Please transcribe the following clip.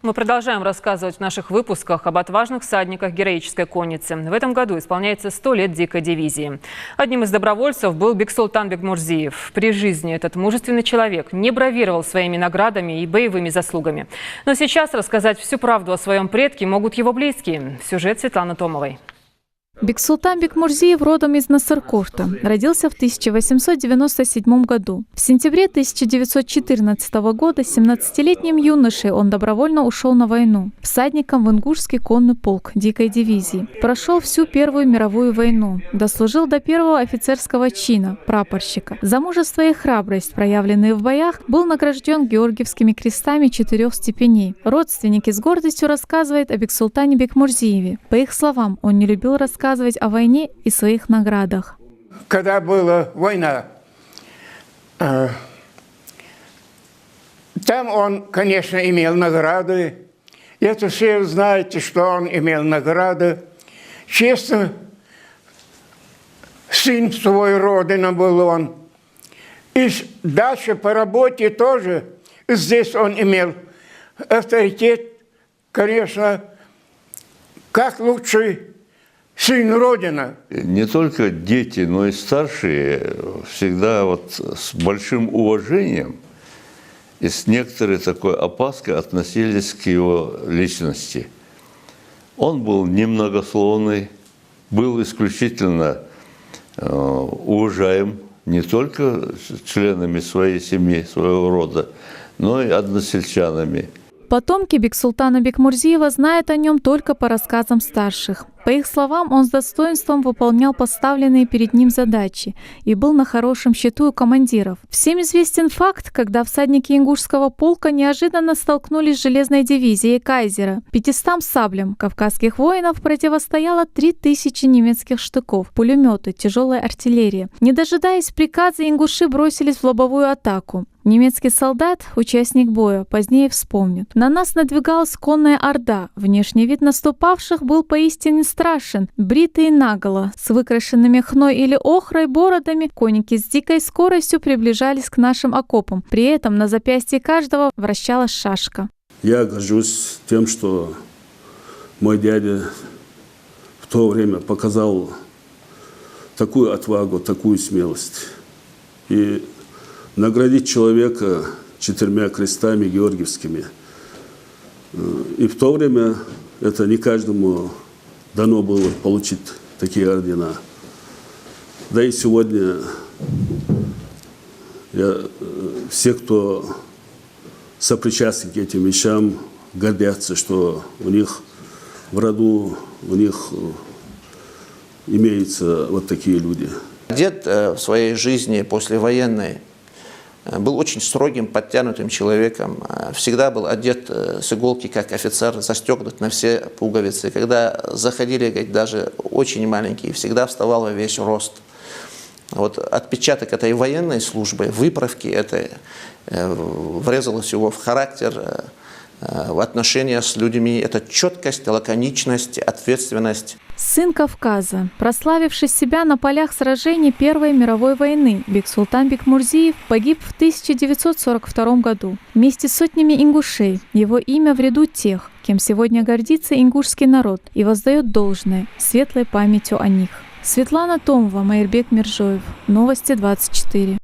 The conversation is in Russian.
Мы продолжаем рассказывать в наших выпусках об отважных всадниках героической конницы. В этом году исполняется 100 лет дикой дивизии. Одним из добровольцев был Бексултан Бекмурзиев. При жизни этот мужественный человек не бравировал своими наградами и боевыми заслугами. Но сейчас рассказать всю правду о своем предке могут его близкие. Сюжет Светланы Томовой. Бексултан Бекмурзиев родом из Насыркорта. Родился в 1897 году. В сентябре 1914 года 17-летним юношей он добровольно ушел на войну. Всадником в Ингушский конный полк дикой дивизии. Прошел всю Первую мировую войну. Дослужил до первого офицерского чина, прапорщика. За мужество и храбрость, проявленные в боях, был награжден Георгиевскими крестами 4 степеней. Родственники с гордостью рассказывают о Бексултане Бекмурзиеве. По их словам, он не любил рассказывать о войне и своих наградах. Когда была война, там он, конечно, имел награды. И это все знаете, что он имел награды. Честно, сын своей родины был он. И дальше по работе тоже здесь он имел авторитет, конечно, как лучший сын Родины. Не только дети, но и старшие всегда с большим уважением и с некоторой такой опаской относились к его личности. Он был немногословный, был исключительно уважаем не только членами своей семьи, своего рода, но и односельчанами. Потомки Бексултана Бекмурзиева знают о нем только по рассказам старших. По их словам, он с достоинством выполнял поставленные перед ним задачи и был на хорошем счету у командиров. Всем известен факт, когда всадники Ингушского полка неожиданно столкнулись с железной дивизией кайзера. 500 саблям кавказских воинов противостояло 3000 немецких штыков, пулеметы, тяжелая артиллерия. Не дожидаясь приказа, ингуши бросились в лобовую атаку. Немецкий солдат, участник боя, позднее вспомнит: «На нас надвигалась конная орда. Внешний вид наступавших был поистине страшен. Бритые наголо, с выкрашенными хной или охрой бородами, конники с дикой скоростью приближались к нашим окопам. При этом на запястье каждого вращалась шашка». Я горжусь тем, что мой дядя в то время показал такую отвагу, такую смелость. И наградить человека 4 крестами георгиевскими. И в то время это не каждому дано было получить такие ордена. Да и сегодня все, кто сопричастен к этим вещам, гордятся, что у них в роду, у них имеются вот такие люди. Дед в своей жизни послевоенной был очень строгим, подтянутым человеком. Всегда был одет с иголки, как офицер, застегнут на все пуговицы. Когда заходили, даже очень маленькие, всегда вставал во весь рост. Вот отпечаток этой военной службы, выправки этой, врезалось его в характер, в отношения с людьми. Это четкость, лаконичность, ответственность. Сын Кавказа, прославивший себя на полях сражений Первой мировой войны, Бексултан Бекмурзиев погиб в 1942 году вместе с сотнями ингушей. Его имя в ряду тех, кем сегодня гордится ингушский народ и воздает должное светлой памятью о них. Светлана Томова, Майырбек Миржоев. Новости 24.